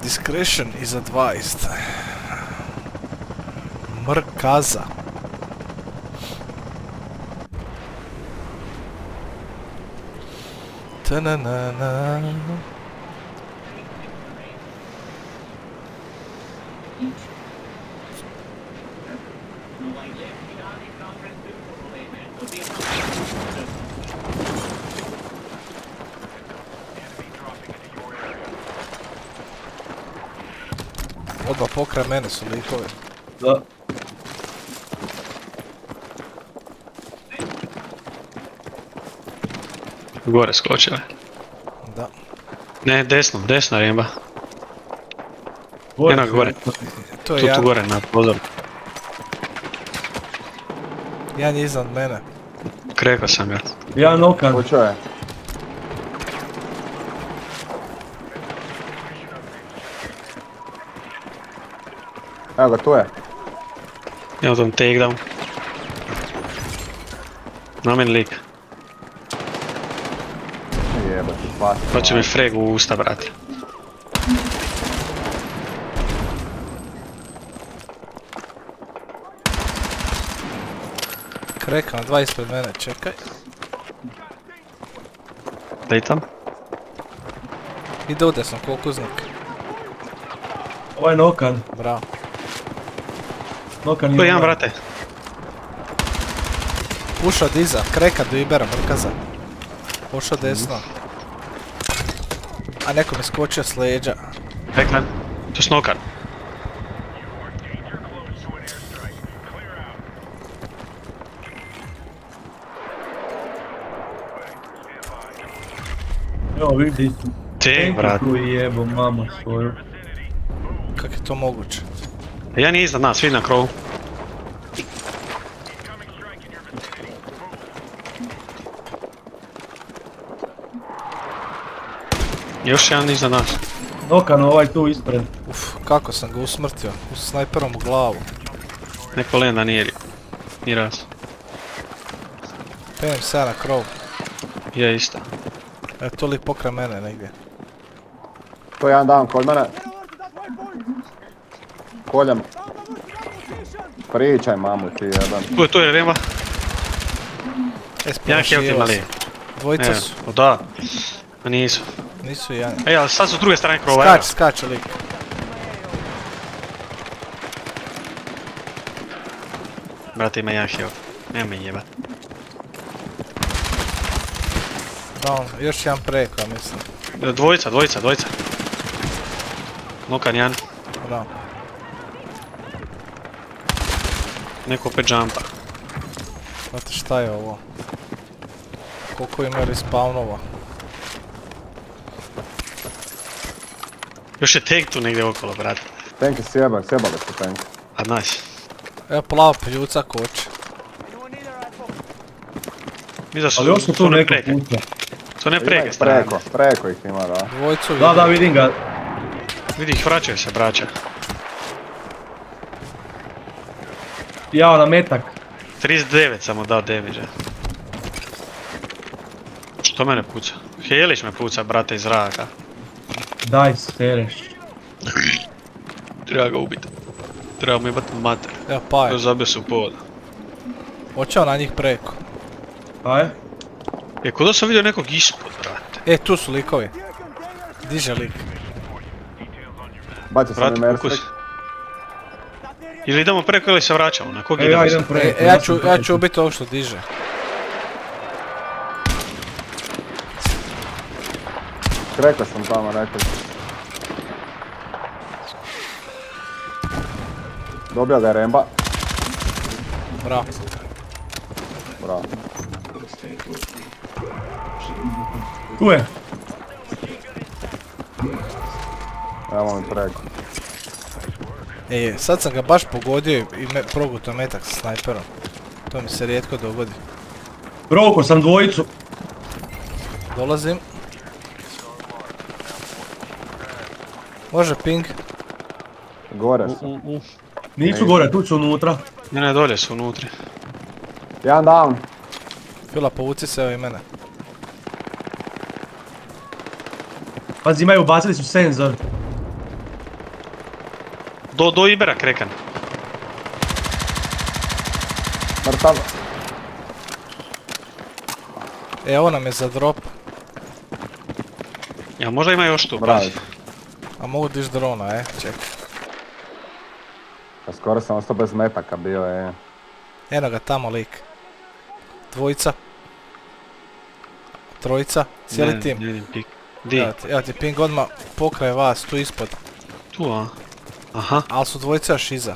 Discretion is advised. Mrkaza. Ta-na-na-na. Oba pokraj mene su likovi. Da. Gore skočile. Da. Ne, desno, desna rijemba. Gore Jedna su. gore. To je Tu jedan, gore na pozoru. jedan je iznad mene. Krekao sam ga. Ja nokan. Počeo je. Evo ga, tu je. Evo tom takedown. Na meni lik. Jebati, spasi. Hoće mi frag u usta, brate. Kreka na dva ispred mene, čekaj. Daj tam. Ide u desno, kokuznik. Ovaj nokan. Bravo. Nokan Tu je je jedan, ovaj. brate. Ušao od iza, kreka do Ibera, mrkaza. Ušao desno. A neko mi skočio s leđa. Ekran. Tu snokan. Evo vidi. Take, brate. Tu jebo mamu svoju. Kak je to moguće? Jedan je iznad nas, vidi na krovu. Još jedan iznad nas. Nokan ovaj tu ispred. Uf, kako sam ga usmrtio. S snajperom u glavu. Neko lenda nije ni raz. Penem se ja na krov. Je isto. E, to li pokraj mene negdje. To je jedan down kod mene. Koljem. Pričaj mamu ti jedan. Tu je Remba. Jedan health ima Spolašio lijek. sam. Dvojica su. O da. A nisu. Nisu jedan. Ej, ali sad su s druge strane krova, evo. Skače lik. Brate, ima jedan health. Nema me jebat. Down, još jedan preko, ja mislim. Dvojica. Nokan jedan. Bravo. Neko opet jumpa. Znate šta je ovo? Koliko ima respawnova? Još je tank tu negdje okolo, brate. Tank je sjebali su tank. A nice. Evo plava pljuca koče. Mislim da Ali još su tu one neko preke. puta. Su ne Ima preke ih strane. preko ih ima, da. Dvojicu Da, vidim. da, vidim ga. Vidi ih, vraćaju se, braća. Jao na metak. 39 samo dao damage-a. Što mene puca? Helić me puca, brate, iz zraka. Daj sereš. Treba ga ubiti. Treba mu jebat mater. Evo pa je. Zabio se u pod. Hoćeo na njih preko. Aj. Kuda sam vidio nekog ispod, brate? E, tu su likovi. Diže lik. Bacio sam Brate, i kukus. Merstrik. Ili idemo preko ili se vraćamo, na kog E, idemo ja sad? idem preko. Ja sam ću preko. ubiti ovo što diže. Krekao sam tamo, rekao. Dobio ga je Remba. Bravo. Bravo. Tu je. Evo mi preko. E, sad sam ga baš pogodio i progutao metak sa snajperom. To mi se rijetko dogodi. Provukao sam dvojicu. Dolazim. Može ping. Gore su. Nisu gore, tu su unutra. Ne, dolje su unutri. Jedan down. Fila, povuci se, evo i mene. Pazi, imaju, bacili su senzor. Do Ibera krekan. Mrtav. Evo nam je za drop. Ja, možda ima još tu, Bravo. pazi. A mogu diš drona, čekaj. Pa skoro sam ostao bez metaka bio je. Eno ga tamo lik. Dvojica. Trojica. Cijeli tim. Ne vidim pik. Di? Evo ti ping odmah pokraj vas, tu ispod. Tu, a? Aha. Ali su dvojica još iza.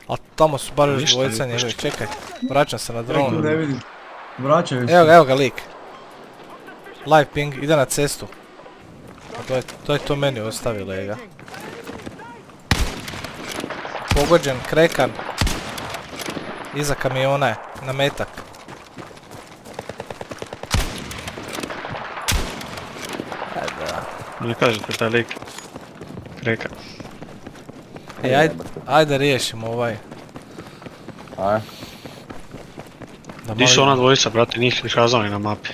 Ali tamo su bar još Ništa, dvojica ništa. njegovi, čekaj. Vraćam se na Tu dronu. ne vidim. Vraćaju se. Evo ga lik. Live ping, ide na cestu. To je to meni ostavili ga. Pogođen, krekan. Iza kamiona je, na metak. Ne kažete taj lik. Krekan. Ajde riješimo ovaj. Aj. Da Di su malo- ona dvojica, brate, njih prikazali na mapi.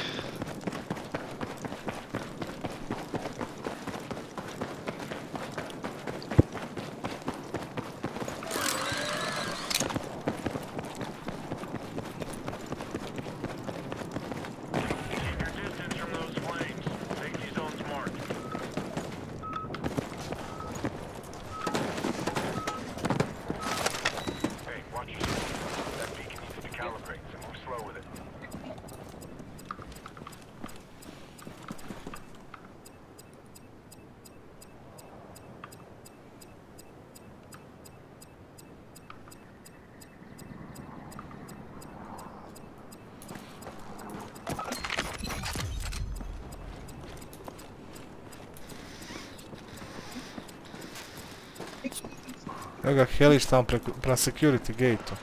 Evo ga heliš tamo prema security gate-u.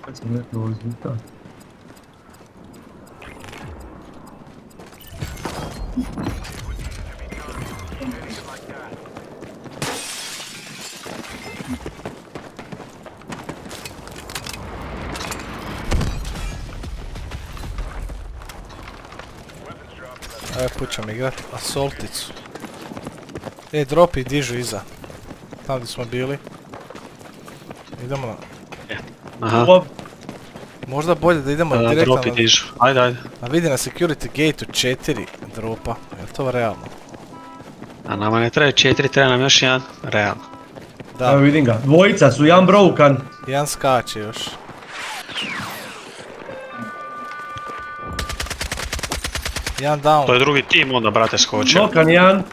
Kad sam rekao uzvita. Evo pućam igrat Assaulticu. Dropi dižu iza. Tamo gdje smo bili. Idemo na... Aha. Možda bolje da idemo direktno Dropi dižu. Ajde, ajde. A vidi na security gate-u 4 dropa. Je to realno? A nama ne treba 4, treba nam još jedan. Realno. Evo Da, vidim ga. Dvojica su, jedan broken. jedan skače još. Jedan To down. je drugi tim onda, brate, skočio. Nokan jedan.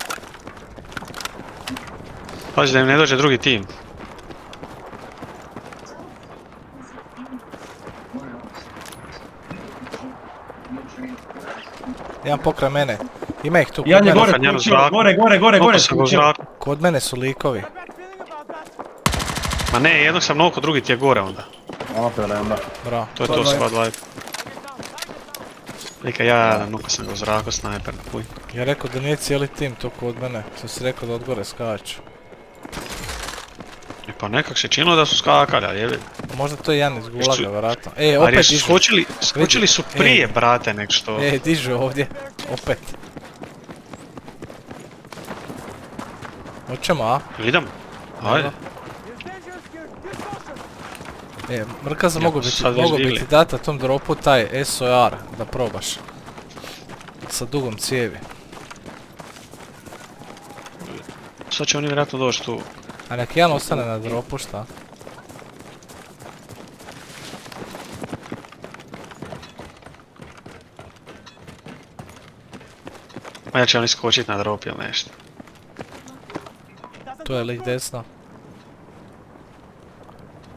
Pazi da im ne dođe drugi tim. Jedan pokraj mene. Ima ih tu kod Jedan je mene. gore, Nokan, jedan u skočio. zraku. Gore, Noko sam ga u skočio. zraku. Kod mene su likovi. Ma ne, jednog sam noko, drugi ti je gore onda. Ono prerenda. Bravo. To je to, squad life. Lika ja, noko sam ga u zraku, snajper, puj. Ja rekao da nije cijeli tim to kod mene. Sam si rekao da od gore skaču. E pa nekak se činilo da su skakali, ali jebi. Možda to je jedan iz gulaga, Jesu- vjerojatno. Ali Opet su dižu. skočili su prije, brate, nek što... Dižu ovdje. Opet. Hoćemo, a? Idemo. Ajde. Mrkaza Ja, mogu sad već biti digli. data tom dropu taj SOR da probaš. Sa dugom cijevi. Sad će oni vjerojatno doći tu. A nek jedan ostane na dropu, šta? A ja će oni skočit na drop ili nešto. To je lik desno.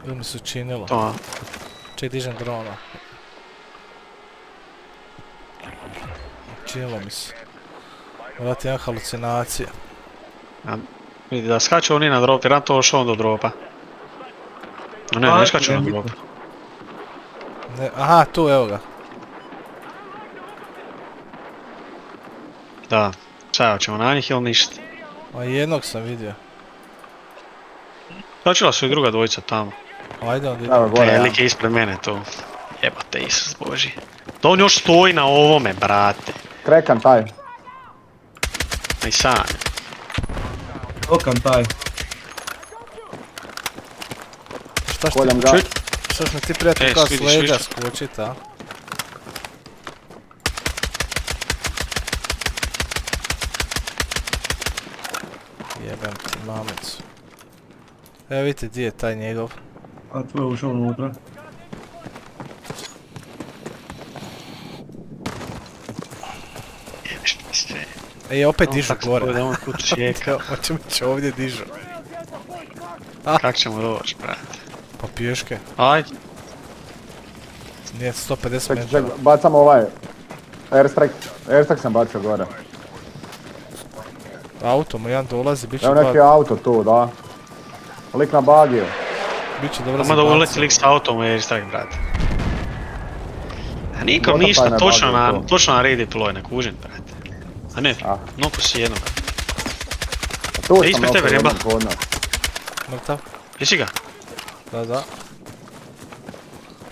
Ili mi se učinilo. To, a? Ček, dižem drona. Učinilo mi se. Vjerojatno imam halucinacije. Vidi da skaču oni na drop, jer nam to ošao do dropa. No ne, ne skaču na drop. Aha, tu, evo ga. Da. Sad ćemo na njih ili ništa. A jednog sam vidio. Skačila su i druga dvojica tamo. Ajde onda Evo idemo. gore, ja. Lik je ispred mene tu. Jebate Isus Boži. Da on još stoji na ovome, brate. Krekan taj. Aj sam. Okan taj. Šta što Koljam ga. Šta što ti prijatelj kao s vidiš, leđa vidiš. skočit, a? Jebem ti mamicu. Evo vidite gdje je taj njegov. A tvoj je ušao unutra. Ej, opet dižu Tako se gore. bude, on tu čeka. Hoćemo ići ovdje dižu. Kak ćemo doći, brate? Pa pješke. Ajde. Nije 150 Ček, metara. bacam ovaj. Airstrike. Airstrike sam bacio gore. Auto mu jedan dolazi, bit će Evo neki dva. auto tu, da. Lik na bagiju. Bit će dobro Samo da uleti zabaciti. lik s autom u airstrike, brate. A nikom Možda ništa, taj ne točno bagaju na, to. točno na redeploy, ne kužim, brate. A ne, Ah. noku si jednoga. Tu sam ispred tebe, okolo riba. jednog kod nas. Mrtav? Jesi ga? Da, da.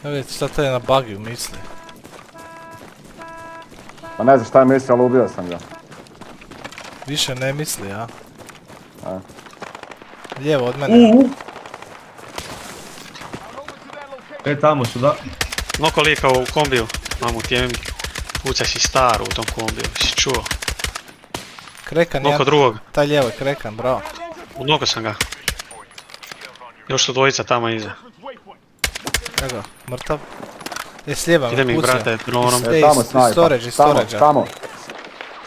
Evo vidite šta taj na bagiju misli. Pa ne znam šta je mislio, ali ubio sam ga. Više ne misli, a? A. Lijevo od mene. Tamo su, da. Noko lika u kombiju. Mamu ti jemim. Puca si staru u tom kombiju, si čuo. Krekan Noko jedan. drugog. Taj lijevo je krekan, bravo. Noko sam ga. Još su dvojica tamo iza. Evo ga, mrtav. Je s lijeva Ide me mi, pucao. brate, dronom. Ej, Tamo iz snajpa. storage, iz Tamo, storage-a. tamo.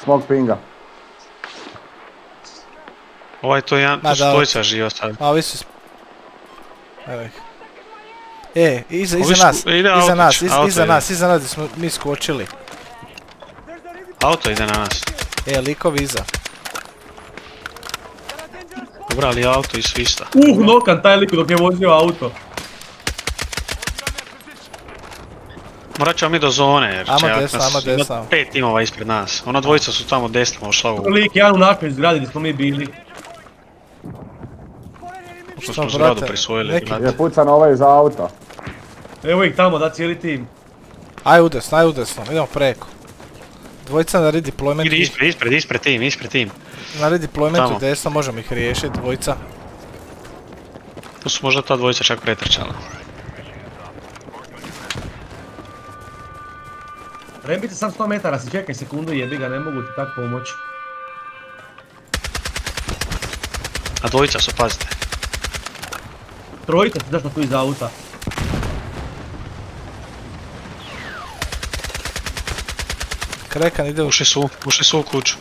Smog pinga. Ovaj to je jedan, Ma tu su da. dvojica živo sad. A ovi su... Evo ih. Iza Ovi su- nas, ide iza auto, nas, auto iza ide. nas, iza nas gdje smo mi skočili. Auto ide na nas. Likovi iza. Dobra, ali auto i svista. Nokan taj lik dok je vozio auto. Morat ćemo mi do zone jer Ajmo će ako desno, nas ajmo ima desno. 5 timova ispred nas. Ona dvojica su tamo desno ušla u... Lik jedan u nakon zgradi gdje smo mi bili. Što Šta, smo zgradu brate, prisvojili. neki- brate. Je pucan ovaj iza auta. Evo ih tamo, da, cijeli tim. Aj udesno, idemo preko. Dvojica na redeploymentu, Idi ispred tim. na redeploymentu Tamo. desno možemo ih riješiti, dvojica. Tu su možda ta dvojica čak pretrčala. Rembite sam 100 metara, si čekaj sekundu, jebi ga, ne mogu ti tak pomoći. A dvojica su, pazite. Trojica si došla tu iza auta. Krekan ide u... Ušli su u kuću.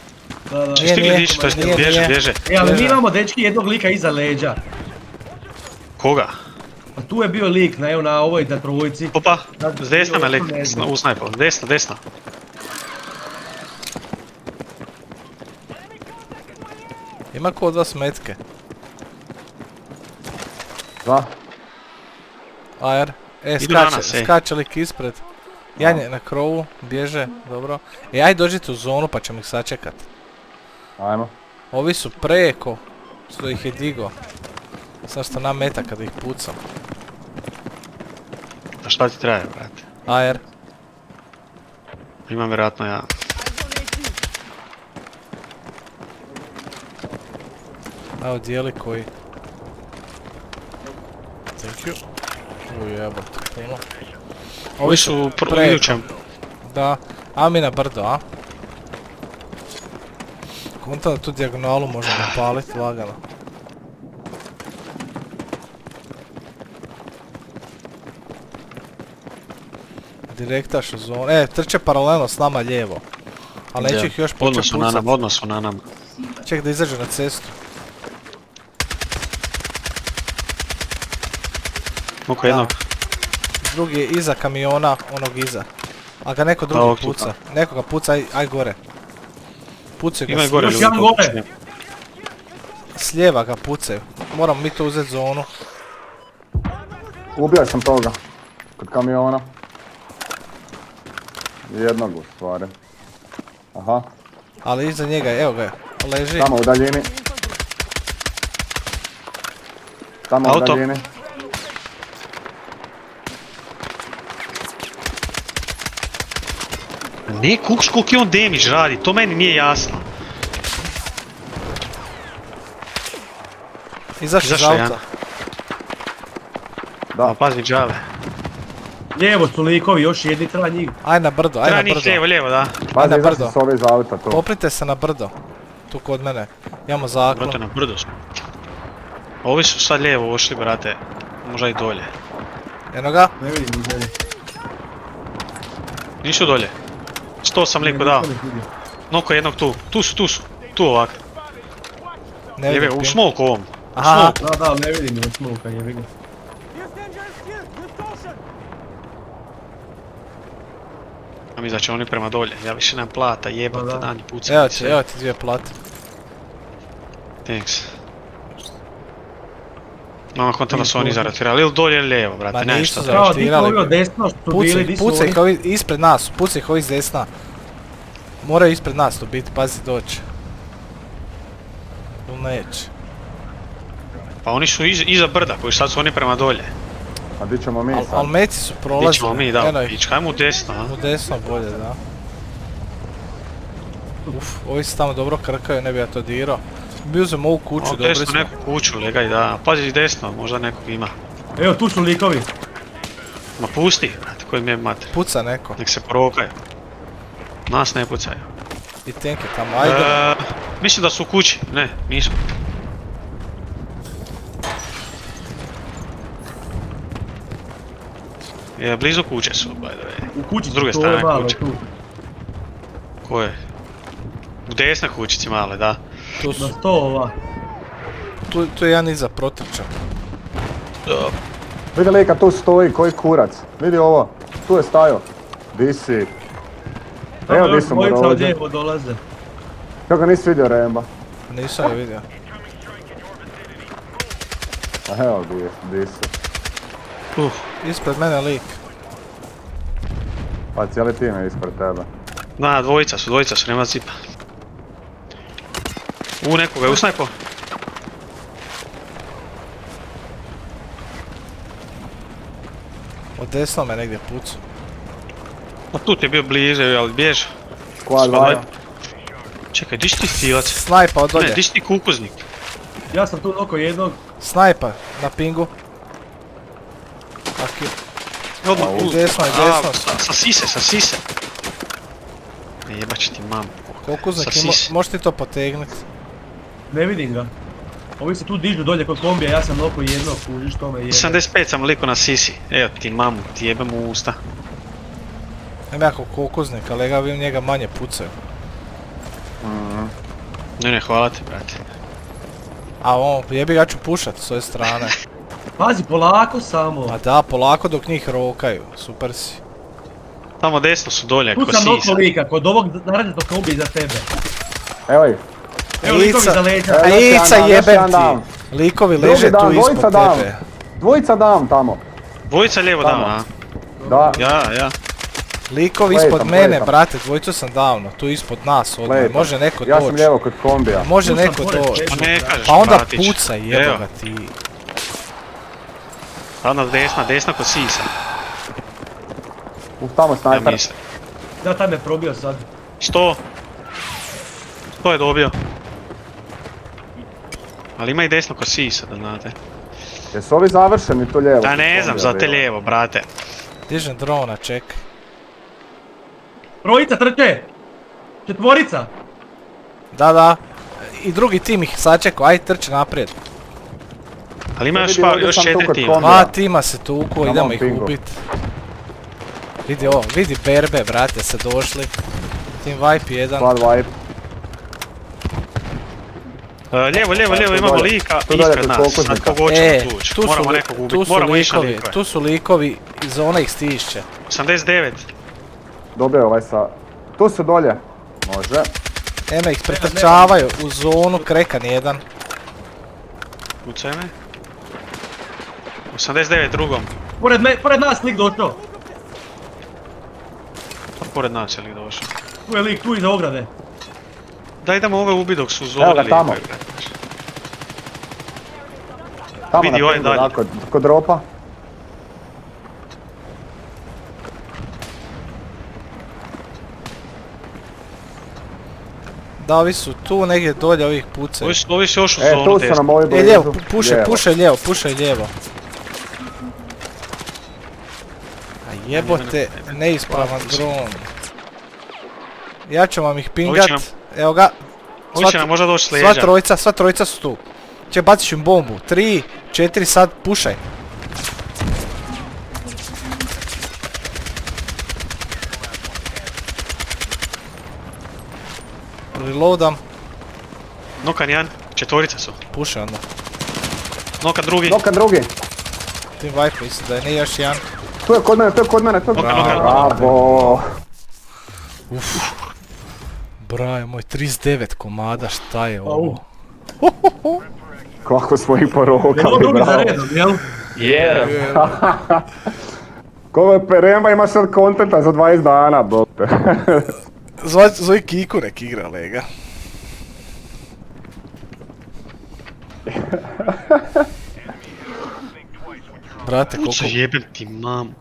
Da, da. Nije, Stigli dići, to jest nije. bježe. Ali mi Bježa. imamo dečki jednog lika iza leđa. Koga? A tu je bio lik, evo na ovoj na trojici. Opa, s desna me Ne leti, znam. u snajpu, desna. Ima ko od vas metke. Da. AR. Idu na nas, Skače lik ispred. Jan je na krovu, bježe, dobro. Aj dođite u zonu pa ćemo ih sačekat. Ajmo. Ovi su preko, što ih je digo. Sad što nam meta kada ih pucam. A šta ti traje, brate? AR. Imam vjerojatno ja. Evo dijeli koji. Thank you. Uj jebote, puno. Ovi su preko. idućem. Da, a mi na brdo, a? Konta da tu dijagonalu možemo paliti lagano. Direktaš u zonu. Trče paralelno s nama lijevo. Ali neću ih još početi pucat. Odmah su na nama. Ček da izađu na cestu. Oko jednog. Drugi je iza kamiona, onog iza. A ga neko drugi ovog puca. tuka. Neko ga puca, aj gore. Pucaju Ima ga i gore Još ljudi. jedan koliko gore. će. s lijeva ga pucaju. Moramo mi to uzeti zonu. Ubio sam toga. Kod kamiona. Jednog u stvari. Aha. Ali iza njega, evo ga, leži. Tamo u daljini. Tamo u Auto. daljini. Ne, koliki on damage radi, to meni nije jasno. Izašli iz Izašao je auta. A pazi džave. Lijevo su likovi, još jedni, treba njih. Aj na brdo, aj Treba na njih brdo. lijevo, da. Pazi, na izašli brdo. s ove iz auta tu. Poprite se na brdo. Tu kod mene. Imamo zaklon. Brate, na brdo smo. Ovi su sad lijevo ušli, brate. Možda i dolje. Eno ga. Ne vidim ih dalje. Nisu dolje. 100 sam liku dao. Noko jednog tu. Tu su. Tu ovak. Ne Jebe, vidim u ping. smoku ovom. U Aha. smoku. Da, ne vidim ih smoka, jebi ga. A mi da će oni prema dolje. Ja više nemam plata, Pa jebate, da. dan i pucam. Evo ti 2 plate. Thanks. Mama kontala su oni zaratirali, ili dolje ili lijevo, brate, Ma ne nisu šta. za- Kao, di su Rotirali ovi bi. od desno što su bili, di su Pucaj oni? ih ovi ispred nas, pucaj ih ovi s desna. Moraju ispred nas tu biti, pazi doći. Tu neće. Pa oni su iza brda, koji sad su oni prema dolje. A di ćemo mi Al sad? meci su Gdje prolazili. ćemo mi, da, Eno ih. pička, ajmo u desno, a? U desno bolje, da. Uf, ovi se tamo dobro krkaju, ne bi ja to dirao. Mi uzemo ovu kuću, U dobri desno smo. neku kuću, legaj, da. Pazi desno, možda nekog ima. Evo, tu su likovi. Ma pusti, brate, koji mi je mater. Puca neko. Nek se porokaju. Nas ne pucaju. I tank je tamo, ajde. Mislim da su u kući, ne, nisu. Je, blizu kuće su, by the way. U kući S druge su ove strane male, kuće. tu. Ko je? U desnoj kućici male, da. Tu Na su, 100 ova. tu je jedan iza protrča. Vidi lika, tu stoji, koji kurac. Vidi ovo, tu je stajao. Di si? Tamo Evo još di sam dvojica od rođen. lijevo dolaze. Kako nisi vidio Remba? Nisam ga vidio. A evo di si. Ispred mene lik. Pa cijeli tim je ispred tebe. Da, dvojica su, nema zipa. Nekoga je usnajpo. Od desno me negdje pucu. A tu ti je bio bliže, ali bjež. Squad vibe. Čekaj, di si ti stilac? Snajpa od Ne, dolje. di si ti kukuznik? Ja sam tu noko jednog. Snajpa na pingu. Aki. Odmah, U desno je, desno. Sa sise. Ne jebat će ti mamu. Kokuznik, Sa sise. možeš ti to potegnut? Ne vidim ga. Ovi se tu dižu dolje kod kombija, ja sam noko jednog, kužiš to me jebe. 75 sam liko na sisi. Evo ti mamu, ti jebem u usta. Nema jako kokuznik, ali ja vidim njega manje pucaju. Ne, hvala ti, brate. A on, jebi ga ću pušat s ove strane. Pazi, polako samo. A da, polako dok njih rokaju, super si. Tamo desno su dolje, Tu ko sam noko sisa. lika, kod ovog naranđetog kombija iza tebe. Evo ih. Evo likovi Ica. za leđa. Evo, A još Ica jedan, još jebem jedan down. ti. Likovi Drugi leže tu down, ispod dvojica down. tebe. Dvojica down tamo. Dvojica lijevo Tamo. dama, a? Da, Ja. Likovi Play ispod tam, mene, play tam. brate, dvojicu sam davno, tu ispod nas odmah, Play tam. može neko ja sam doći. lijevo kod kombija. Može Tu sam neko pored doći. tebe. Pa ne kažeš, Pa onda bratić. pucaj, jebo Evo, ga ti. Ravno desna kod sisa. Tamo Ja snajper. mislim. Da, taj me probio sad. 100. 100 je dobio. Ali ima i desno kod sisa, da znate. Jesu ovi završeni tu lijevo? Da kod ne znam, kombija za te bilo? lijevo, brate. Dižem drona, čekaj. Trojica trče! Četvorica! Da. I drugi tim ih sačekao, aj trči naprijed. Ali ima Ja još, vidim, ovdje još sam tu 4 kod tima. kombija. Dva tima se tuku, Na idemo mom ih pingu. ubit. Vidi ovo, vidi berbe, brate, se došli. Team Vipe 1. Squad vibe. Lijevo, imamo dolje. lika Tu dolje ispred kod nas. Sad kokuznika. kogo ćemo tući. Moramo nekog tu ubiti, su moramo ići na likovi, likove. tu su likovi iz ona ih stišće. 89. Dobio ovaj sa... Tu su dolje. Može. Eno ih pretrčavaju u zonu, krekan jedan. Kucaj me. 89 drugom. Pored nas lik došao. Pored nas je lik došao. Tu je lik, tu iza ograde. Da idemo ove ubi dok su zoni Evo ga tamo. likovi. Tamo Vidi na ovaj pingu, dalje. da, kod dropa. Da, ovi su tu negdje dolje, ovih pucaju. Ovi su još u E, zonu tu su desno. nam ovi blizu. Lijevo, Lijevo. pušaj lijevo. A jebote, neispravan dron. Ja ću vam ih pingat, Ovi će nam- evo ga. Ovi će nam možda doći s Sva leđa. trojica su tu. Če bacit ću im bombu, 3, 4, sad pušaj. Reloadam, Nokan jedan, četvorica su. pušaj onda. Nokan drugi. Noka drugi. Team wipe, mislim da je, nije još jedan. Tu je kod mene, tu je kod mene, tu je kod Noka, mene. noka. Bravo. Brajo moj, 39 komada, šta je ovo? Kako smo ih Jel ovo porokali, drugi za bravo. redom, jel? Koliko je Peremba ima sad kontenta za 20 dana, bote. Zove Kiku nek igra, lega. Brate, Puca jebem ti mamu.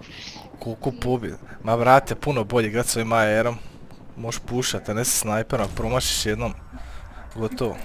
koliko pobjeda. Ma brate, puno bolje igrat s ovim AR-om. Možeš pušat, a ne sa snajperom, ako promašiš jednom. Gotovo.